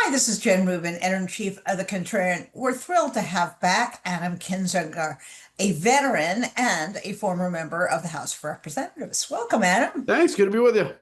Hi, this is Jen Rubin, editor-in-chief of the Contrarian. We're thrilled to have back Adam Kinzinger, a veteran and a former member of the House of Representatives. Welcome, Adam. Thanks. Good to be with you.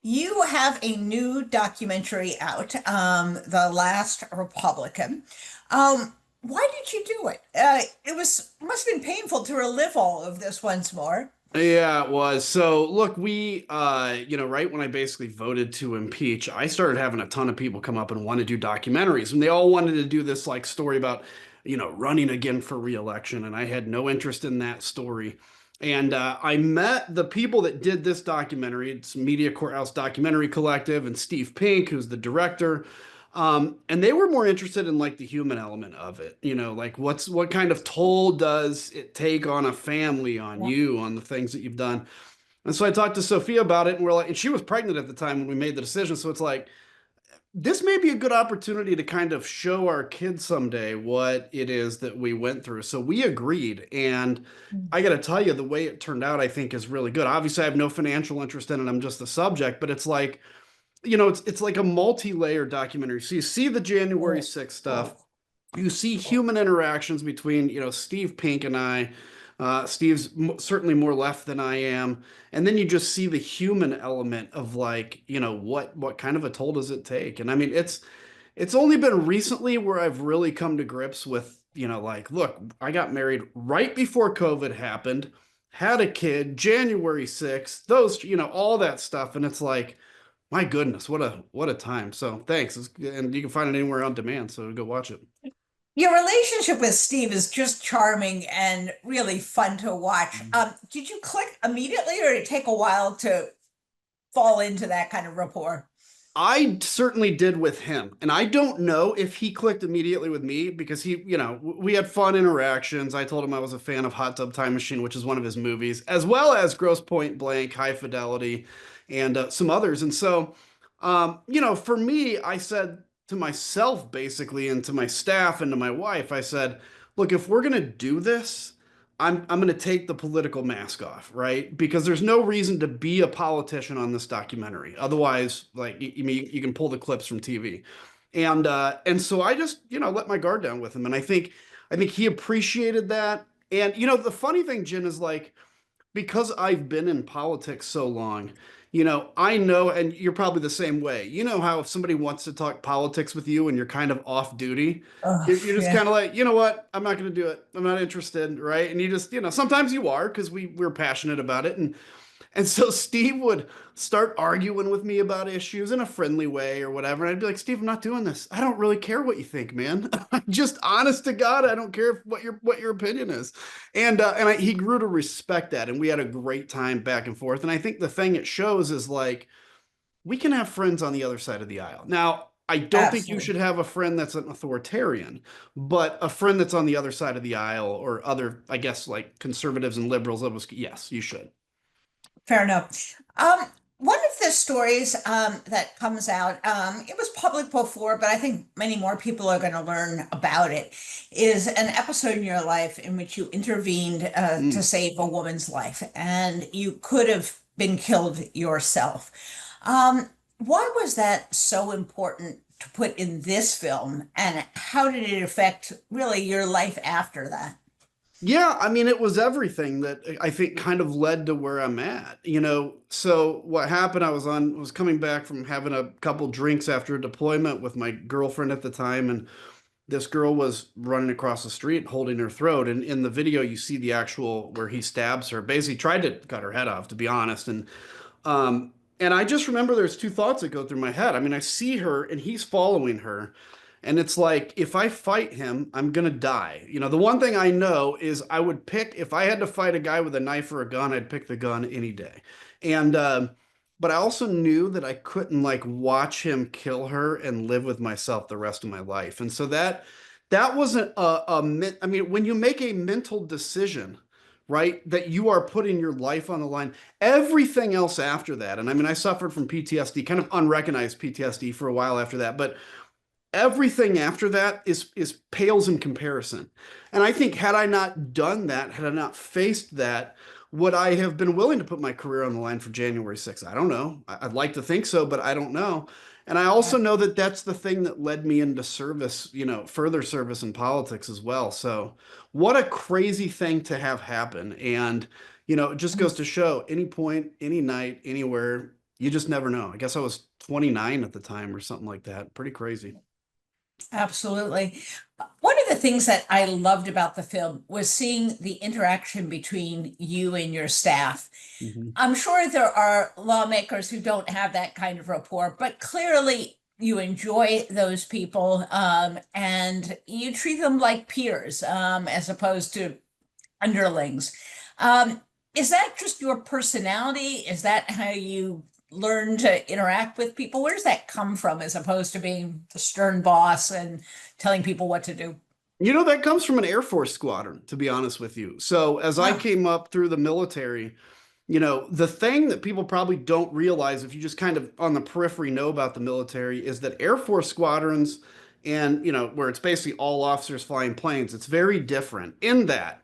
You have a new documentary out, The Last Republican. Why did you do it? It must have been painful to relive all of this once more. Yeah, it was. So look, right when I basically voted to impeach, I started having a ton of people come up and want to do documentaries, and they all wanted to do this like story about, running again for re-election, and I had no interest in that story. And I met the people that did this documentary. It's Media Courthouse Documentary Collective, and Steve Pink, who's the director. And they were more interested in like the human element of it, like what kind of toll does it take on a family, on Yeah. you, on the things that you've done. And so I talked to Sophia about it, and we're like, and she was pregnant at the time when we made the decision. So it's like, this may be a good opportunity to kind of show our kids someday what it is that we went through. So we agreed. And I got to tell you, the way it turned out, I think is really good. Obviously, I have no financial interest in it. I'm just the subject, but it's like, it's like a multi-layered documentary. So you see the January 6th stuff. You see human interactions between, Steve Pink and I. Steve's certainly more left than I am. And then you just see the human element of like, what kind of a toll does it take? And I mean, it's only been recently where I've really come to grips with, like, look, I got married right before COVID happened, had a kid, January 6th, those, all that stuff. And it's like, my goodness, what a time. So thanks. And you can find it anywhere on demand. So go watch it. Your relationship with Steve is just charming and really fun to watch. Did you click immediately, or did it take a while to fall into that kind of rapport? I certainly did with him. And I don't know if he clicked immediately with me because we had fun interactions. I told him I was a fan of Hot Tub Time Machine, which is one of his movies, as well as Gross Point Blank, High Fidelity, and some others. And so, for me, I said to myself, basically, and to my staff and to my wife, I said, look, if we're going to do this, I'm going to take the political mask off, right? Because there's no reason to be a politician on this documentary. Otherwise, like you can pull the clips from TV. And so I just, let my guard down with him. And I think he appreciated that. And the funny thing, Jen, is like because I've been in politics so long, I know, and you're probably the same way. You know how if somebody wants to talk politics with you and you're kind of off duty, Oh, you're just yeah. kind of like, you know what? I'm not going to do it. I'm not interested, right? And you just, sometimes you are because we're passionate about it, and so Steve would start arguing with me about issues in a friendly way or whatever. And I'd be like, Steve, I'm not doing this. I don't really care what you think, man. I'm just honest to God. I don't care what your opinion is. And he grew to respect that. And we had a great time back and forth. And I think the thing it shows is like, we can have friends on the other side of the aisle. Now, I don't think you Absolutely. should have a friend that's an authoritarian, but a friend that's on the other side of the aisle or other, I guess, like conservatives and liberals, yes, you should. Fair enough. One of the stories that comes out, it was public before, but I think many more people are going to learn about it, is an episode in your life in which you intervened to Mm. save a woman's life, and you could have been killed yourself. Um, why was that so important to put in this film, and how did it affect really your life after that? Yeah, I mean, it was everything that I think kind of led to where I'm at. So what happened, was coming back from having a couple drinks after a deployment with my girlfriend at the time, and this girl was running across the street holding her throat. And in the video, you see the actual where he stabs her, basically tried to cut her head off, to be honest. And I just remember there's two thoughts that go through my head. I mean, I see her and he's following her. And it's like, if I fight him, I'm gonna die. The one thing I know is I would pick, if I had to fight a guy with a knife or a gun, I'd pick the gun any day. And, but I also knew that I couldn't like watch him kill her and live with myself the rest of my life. And so that wasn't I mean, when you make a mental decision, right, that you are putting your life on the line, everything else after that, and I mean, I suffered from PTSD, kind of unrecognized PTSD for a while after that, but everything after that is pales in comparison. And I think had I not done that, had I not faced that, would I have been willing to put my career on the line for January 6th? I don't know. I'd like to think so, but I don't know. And I also know that that's the thing that led me into service, further service in politics as well. So, what a crazy thing to have happen. And, it just goes to show any point, any night, anywhere, you just never know. I guess I was 29 at the time or something like that. Pretty crazy. Absolutely. One of the things that I loved about the film was seeing the interaction between you and your staff. Mhm. I'm sure there are lawmakers who don't have that kind of rapport, but clearly you enjoy those people, and you treat them like peers, as opposed to underlings. Um, is that just your personality? Is that how you learn to interact with people? Where does that come from as opposed to being the stern boss and telling people what to do? That comes from an Air Force squadron, to be honest with you. So, as I Wow. came up through the military, the thing that people probably don't realize if you just kind of on the periphery know about the military is that Air Force squadrons and, where it's basically all officers flying planes, it's very different in that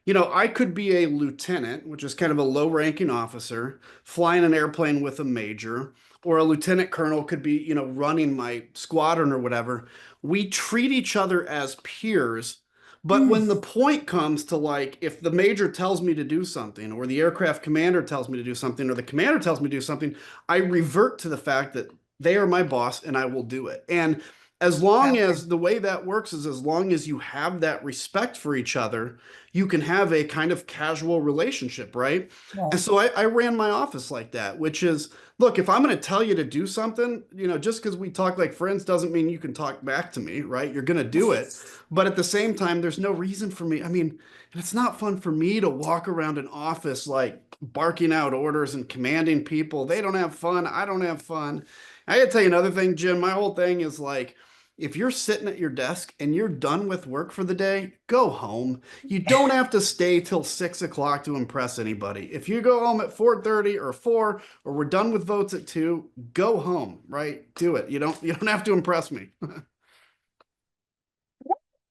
I could be a lieutenant, which is kind of a low ranking officer, flying an airplane with a major, or a lieutenant colonel could be, running my squadron or whatever. We treat each other as peers. But Mm, when the point comes to like, if the major tells me to do something, or the aircraft commander tells me to do something, or the commander tells me to do something, I revert to the fact that they are my boss and I will do it. And as long okay. as the way that works is as long as you have that respect for each other, you can have a kind of casual relationship, right? And Well, so I ran my office like that, which is, look, if I'm going to tell you to do something, just because we talk like friends doesn't mean you can talk back to me, right? You're going to do it. But at the same time, there's no reason for me. I mean, it's not fun for me to walk around an office like barking out orders and commanding people. They don't have fun. I don't have fun. I gotta tell you another thing, Jim. My whole thing is like, if you're sitting at your desk and you're done with work for the day, go home. You don't have to stay till 6 o'clock to impress anybody. If you go home at 4:30 or 4, or we're done with votes at 2, go home, right? Do it. You don't have to impress me.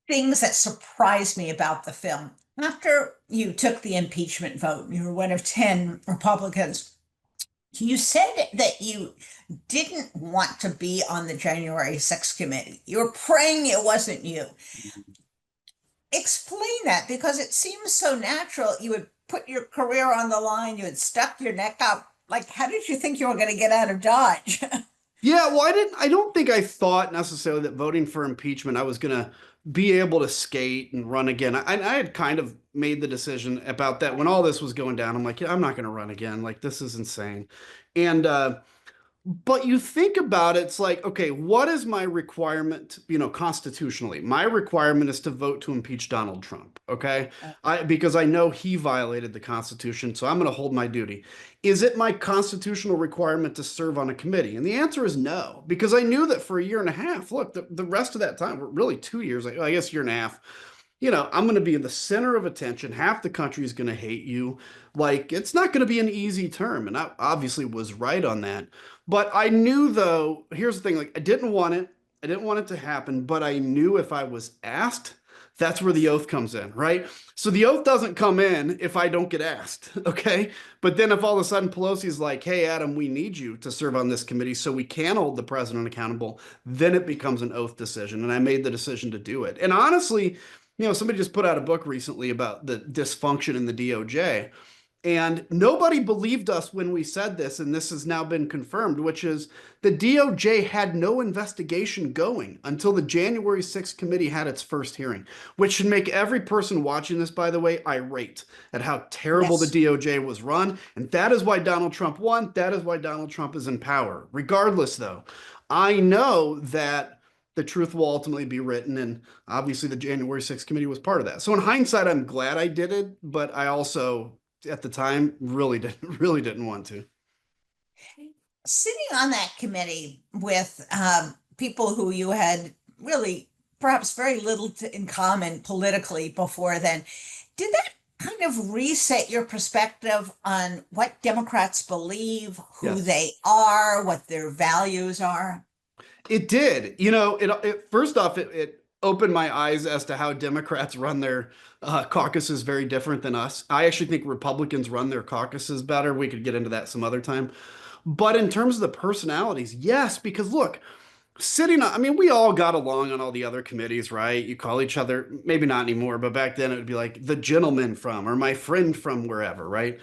things that surprised me about the film. After you took the impeachment vote, you were one of 10 Republicans. You said that you didn't want to be on the January 6th committee. You were praying it wasn't you. Explain that because it seems so natural. You would put your career on the line, you had stuck your neck out. Like, how did you think you were going to get out of Dodge? Yeah, well, I don't think I thought necessarily that voting for impeachment, I was gonna be able to skate and run again. I had kind of made the decision about that when all this was going down. I'm like, yeah, I'm not gonna run again. Like, this is insane. And but you think about it, it's like, okay, what is my requirement, constitutionally? My requirement is to vote to impeach Donald Trump, okay? Because I know he violated the Constitution, so I'm going to hold my duty. Is it my constitutional requirement to serve on a committee? And the answer is no, because I knew that for a year and a half, look, the rest of that time, really 2 years, I guess year and a half, I'm going to be in the center of attention. Half the country is going to hate you. Like, it's not going to be an easy term. And I obviously was right on that. But I knew, though, here's the thing, like, I didn't want it. I didn't want it to happen, but I knew if I was asked, that's where the oath comes in, right? So the oath doesn't come in if I don't get asked, okay? But then if all of a sudden Pelosi's like, hey, Adam, we need you to serve on this committee so we can hold the president accountable, then it becomes an oath decision. And I made the decision to do it. And honestly, somebody just put out a book recently about the dysfunction in the DOJ. And nobody believed us when we said this, and this has now been confirmed, which is the DOJ had no investigation going until the January 6th committee had its first hearing, which should make every person watching this, by the way, irate at how terrible the Yes. DOJ was run. And that is why Donald Trump won. That is why Donald Trump is in power. Regardless, though, I know that the truth will ultimately be written. And obviously, the January 6th committee was part of that. So, in hindsight, I'm glad I did it, but I also at the time really didn't want to. Sitting on that committee with people who you had really perhaps very little in common politically before then, did that kind of reset your perspective on what Democrats believe, who Yes, they are, what their values are? it did. It first off, it opened my eyes as to how Democrats run their caucuses very different than us. I actually think Republicans run their caucuses better. We could get into that some other time. But in terms of the personalities, yes, because look, I mean, we all got along on all the other committees, right? You call each other, maybe not anymore, but back then it would be like the gentleman from or my friend from wherever, right?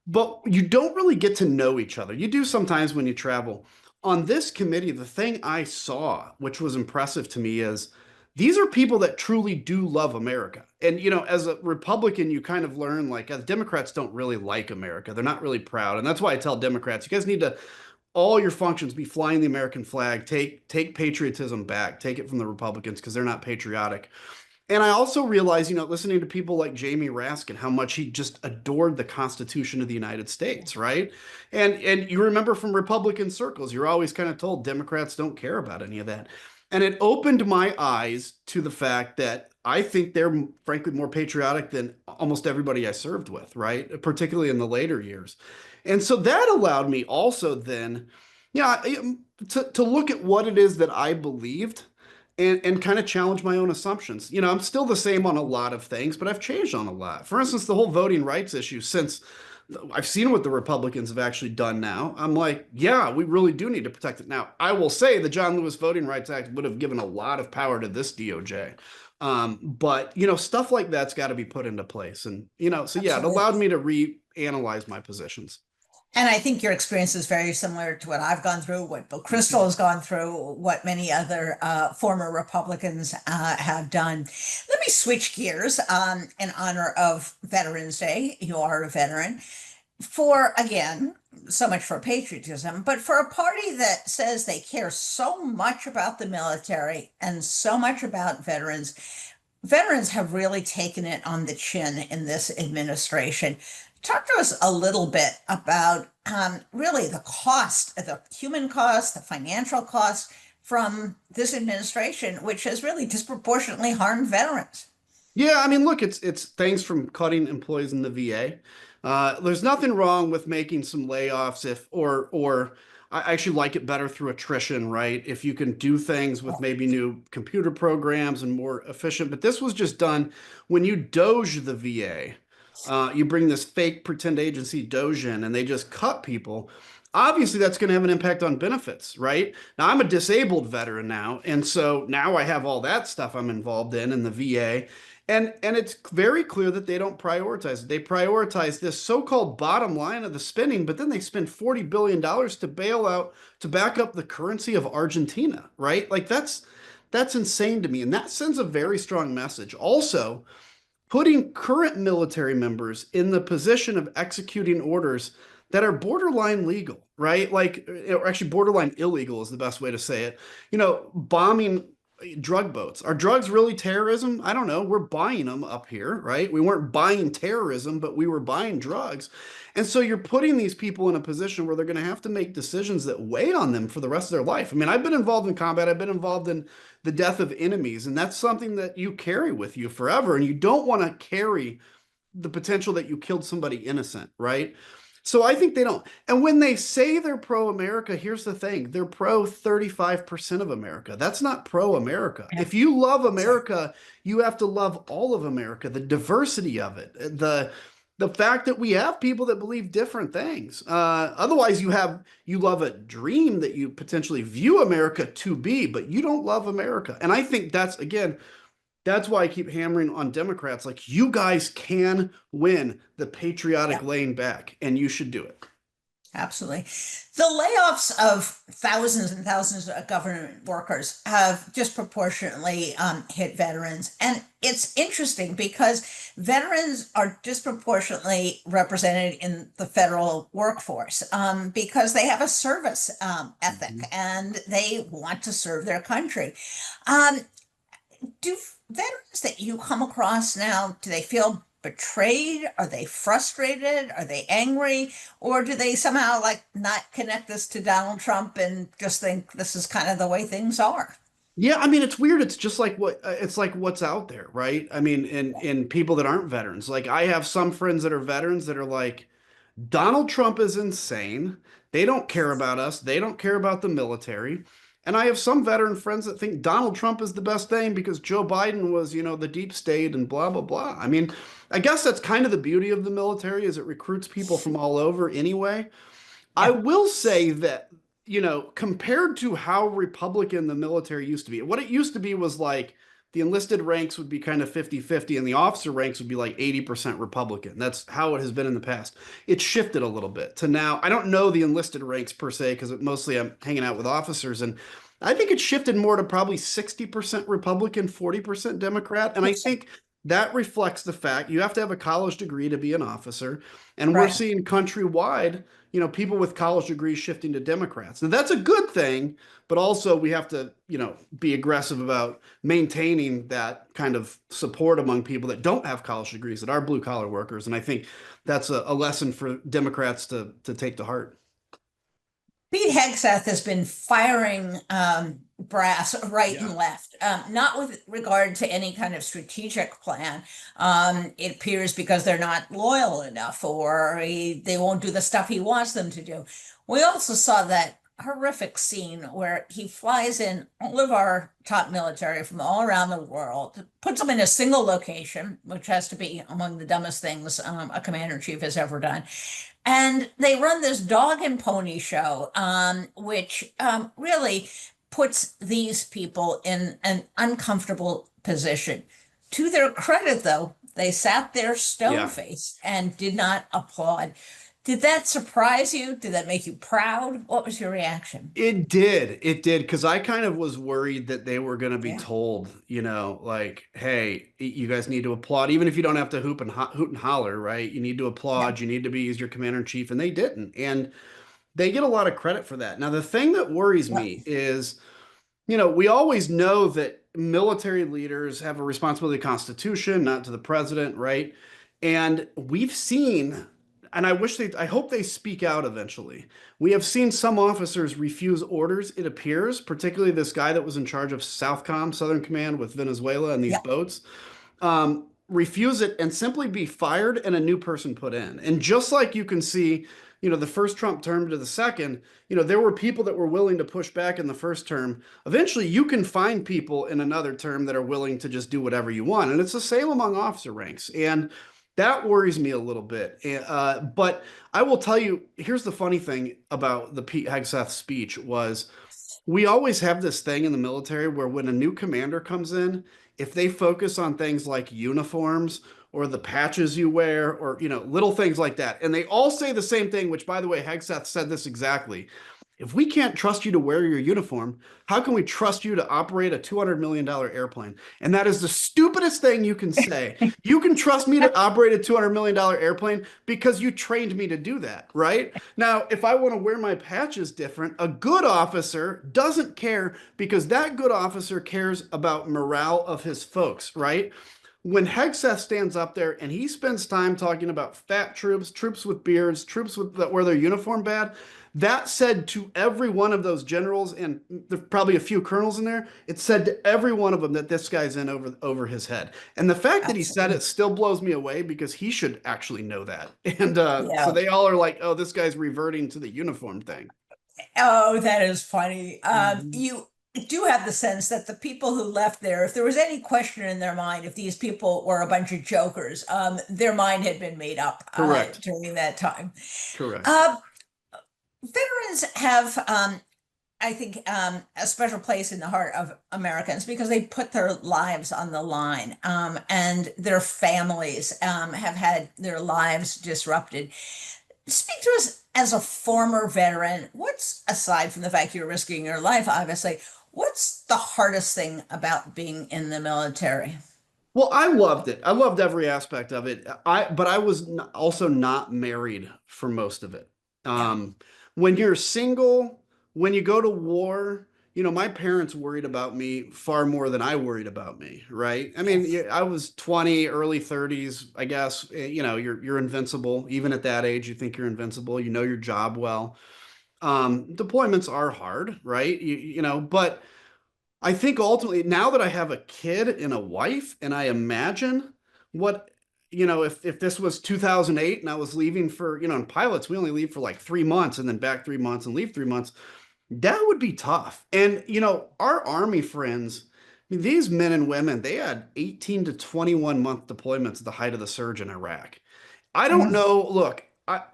But you don't really get to know each other. You do sometimes when you travel. On this committee, the thing I saw, which was impressive to me, is these are people that truly do love America. And, as a Republican, you kind of learn like Democrats don't really like America. They're not really proud. And that's why I tell Democrats, you guys need to all your functions be flying the American flag, take patriotism back, take it from the Republicans because they're not patriotic. And I also realized, listening to people like Jamie Raskin, how much he just adored the Constitution of the United States, right? And you remember from Republican circles, you're always kind of told Democrats don't care about any of that. And it opened my eyes to the fact that I think they're frankly more patriotic than almost everybody I served with, right? Particularly in the later years. And so that allowed me also then, yeah, to look at what it is that I believed and kind of challenge my own assumptions. I'm still the same on a lot of things, but I've changed on a lot. For instance, the whole voting rights issue, since I've seen what the Republicans have actually done now, I'm like, yeah, we really do need to protect it. Now, I will say the John Lewis Voting Rights Act would have given a lot of power to this DOJ. But, stuff like that's got to be put into place. And, so yeah, it allowed Absolutely. me to reanalyze my positions. And I think your experience is very similar to what I've gone through, what Bill Kristol has gone through, what many other former Republicans have done. Let me switch gears in honor of Veterans Day. You are a veteran. For, again, so much for patriotism, but for a party that says they care so much about the military and so much about veterans, veterans have really taken it on the chin in this administration. Talk to us a little bit about really the cost, the human cost, the financial cost from this administration, which has really disproportionately harmed veterans. Yeah, I mean, look, it's things from cutting employees in the VA. There's nothing wrong with making some layoffs if or I actually like it better through attrition, right? If you can do things with maybe new computer programs and more efficient. But this was just done when you doge the VA. You bring this fake pretend agency Doge in and they just cut people. Obviously, that's going to have an impact on benefits, right? Now, I'm a disabled veteran now, and so now I have all that stuff I'm involved in the VA. And it's very clear that they don't prioritize it. They prioritize this so-called bottom line of the spending, but then they spend $40 billion to bail out to back up the currency of Argentina, right? Like that's insane to me. And that sends a very strong message. Also, putting current military members in the position of executing orders that are borderline legal, right? Like, or actually, borderline illegal is the best way to say it. Bombing drug boats. Are drugs really terrorism? I don't know. We're buying them up here, right? We weren't buying terrorism, but we were buying drugs. And so you're putting these people in a position where they're going to have to make decisions that weigh on them for the rest of their life. I mean, I've been involved in combat, I've been involved in the death of enemies, and that's something that you carry with you forever. And you don't want to carry the potential that you killed somebody innocent, right? So I think they don't. And when they say they're pro America, here's the thing, they're pro 35% of America. That's not pro America. Yeah. If you love America, you have to love all of America, the diversity of it, the fact that we have people that believe different things. Otherwise, you love a dream that you potentially view America to be, but you don't love America. And I think that's why I keep hammering on Democrats. Like, you guys can win the patriotic Yeah. lane back, and you should do it. Absolutely. The layoffs of thousands and thousands of government workers have disproportionately hit veterans. And it's interesting because veterans are disproportionately represented in the federal workforce because they have a service ethic Mhm. and they want to serve their country. Um, do veterans that you come across now, do they feel betrayed? Are they frustrated? Are they angry? Or do they somehow like not connect this to Donald Trump and just think this is kind of the way things are? Yeah, I mean, it's weird. It's just like it's like what's out there, right? I mean, in people that aren't veterans. Like, I have some friends that are veterans that are like, Donald Trump is insane. They don't care about us. They don't care about the military. And I have some veteran friends that think Donald Trump is the best thing because Joe Biden was, the deep state and blah, blah, blah. I mean, I guess that's kind of the beauty of the military is it recruits people from all over anyway. I Yeah. will say that, compared to how Republican the military used to be, what it used to be was like the enlisted ranks would be kind of 50-50 and the officer ranks would be like 80% Republican. That's how it has been in the past. It shifted a little bit to now. I don't know the enlisted ranks per se because mostly I'm hanging out with officers, and I think it shifted more to probably 60% Republican, 40% Democrat. And I think that reflects the fact you have to have a college degree to be an officer. And we're Right. seeing countrywide, people with college degrees shifting to Democrats. Now that's a good thing, but also we have to, be aggressive about maintaining that kind of support among people that don't have college degrees, that are blue collar workers. And I think that's a lesson for Democrats to take to heart. Pete Hegseth has been firing brass right Yeah. and left, not with regard to any kind of strategic plan. It appears because they're not loyal enough or they won't do the stuff he wants them to do. We also saw that horrific scene where he flies in all of our top military from all around the world, puts them in a single location, which has to be among the dumbest things a commander in chief has ever done. And they run this dog and pony show, which really puts these people in an uncomfortable position. To their credit, though, they sat there stone Yeah. faced and did not applaud. Did that surprise you? Did that make you proud? What was your reaction? It did. It did. Because I kind of was worried that they were going to be Yeah. told, like, hey, you guys need to applaud, even if you don't have to hoot and holler, right? You need to Yeah. applaud. You need to be as your commander in chief. And they didn't. And they get a lot of credit for that. Now, the thing that worries Yeah. me is, we always know that military leaders have a responsibility to the Constitution, not to the president, right? And we've seen, and I hope they speak out eventually. We have seen some officers refuse orders, it appears, particularly this guy that was in charge of Southcom, Southern Command with Venezuela and these Yeah. boats, refuse it and simply be fired and a new person put in. And just like you can see, the first Trump term to the second, there were people that were willing to push back in the first term. Eventually, you can find people in another term that are willing to just do whatever you want. And it's the same among officer ranks. And that worries me a little bit. But I will tell you, here's the funny thing about the Pete Hegseth speech was we always have this thing in the military where when a new commander comes in, if they focus on things like uniforms or the patches you wear or little things like that, and they all say the same thing, which by the way, Hegseth said this exactly. If we can't trust you to wear your uniform, how can we trust you to operate a $200 million airplane? And that is the stupidest thing you can say. You can trust me to operate a $200 million airplane because you trained me to do that, right? Now, if I want to wear my patches different, a good officer doesn't care because that good officer cares about morale of his folks, right? When Hegseth stands up there and he spends time talking about fat troops, troops with beards, that wear their uniform bad, that said to every one of those generals, and there's probably a few colonels in there, it said to every one of them that this guy's in over his head. And the fact that he said Absolutely. it still blows me away because he should actually know that. And so Yeah. they all are like, oh, this guy's reverting to the uniform thing. Oh, that is funny. Mhm. You do have the sense that the people who left there, if there was any question in their mind, if these people were a bunch of jokers, their mind had been made up Correct. during that time. Correct. Uh, Veterans have, I think, a special place in the heart of Americans because they put their lives on the line, and their families have had their lives disrupted. Speak to us as a former veteran. What's, aside from the fact you're risking your life, obviously, what's the hardest thing about being in the military? Well, I loved it. I loved every aspect of it. But I was also not married for most of it. Yeah. Um, when you're single, when you go to war, my parents worried about me far more than I worried about me, right? I mean, Yes. I was 20, early 30s, I guess. You're invincible. Even at that age, you think you're invincible. You know your job well. Deployments are hard, right? But I think ultimately, now that I have a kid and a wife, and I imagine what, if this was 2008 and I was leaving for, in pilots, we only leave for like 3 months and then back 3 months and leave 3 months. That would be tough. And, our Army friends, I mean, these men and women, they had 18 to 21 month deployments at the height of the surge in Iraq. I don't Mhm. know. Look,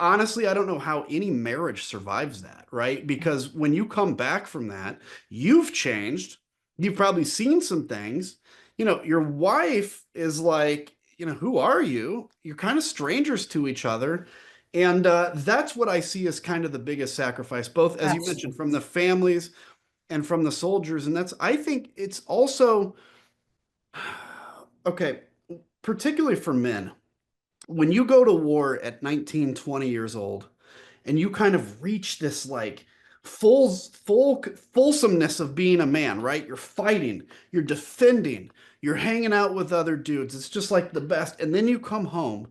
honestly, I don't know how any marriage survives that, right? Because when you come back from that, you've changed. You've probably seen some things. Your wife is like, who are you? You're kind of strangers to each other. And that's what I see as kind of the biggest sacrifice, both, as you mentioned, Absolutely. from the families and from the soldiers. And I think it's also, okay, particularly for men, when you go to war at 19, 20 years old, and you kind of reach this like fulsomeness of being a man, right? You're fighting, you're defending, you're hanging out with other dudes. It's just like the best. And then you come home,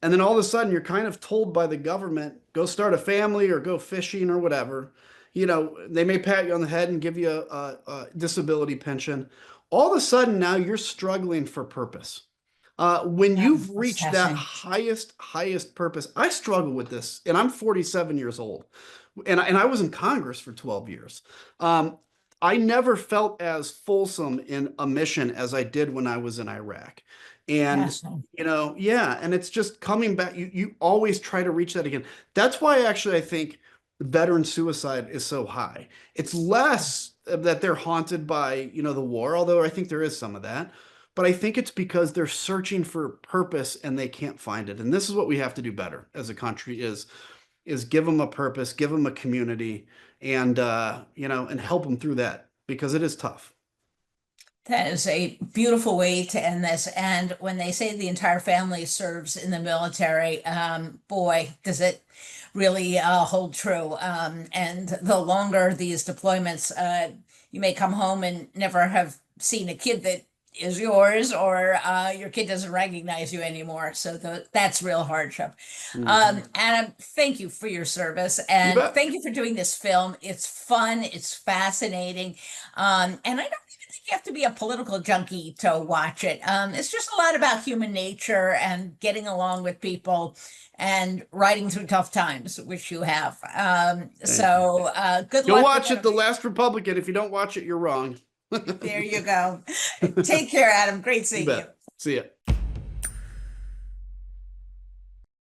and then all of a sudden you're kind of told by the government, go start a family or go fishing or whatever. They may pat you on the head and give you a disability pension. All of a sudden now you're struggling for purpose. When you've reached that Assessing. highest purpose, I struggle with this, and I'm 47 years old, and I was in Congress for 12 years. Um, I never felt as fulsome in a mission as I did when I was in Iraq. And Fascinating. yeah, and it's just coming back. You always try to reach that again. That's why actually I think veteran suicide is so high. It's less that they're haunted by, the war, although I think there is some of that. But I think it's because they're searching for purpose and they can't find it. And this is what we have to do better as a country is give them a purpose, give them a community, and and help them through that because it is tough. That is a beautiful way to end this. And when they say the entire family serves in the military, boy, does it really hold true. And the longer these deployments, you may come home and never have seen a kid that is yours, or your kid doesn't recognize you anymore. So that's real hardship. Mhm. Adam, thank you for your service, You and bet. thank you for doing this film. It's fun, it's fascinating, and I don't even think you have to be a political junkie to watch it. It's just a lot about human nature and getting along with people and riding through tough times, which you have. Thank you. Good Go luck with watch it, whatever The you. Last Republican. If you don't watch it, you're wrong. There you go. Take care, Adam. Great You seeing you. bet. See ya.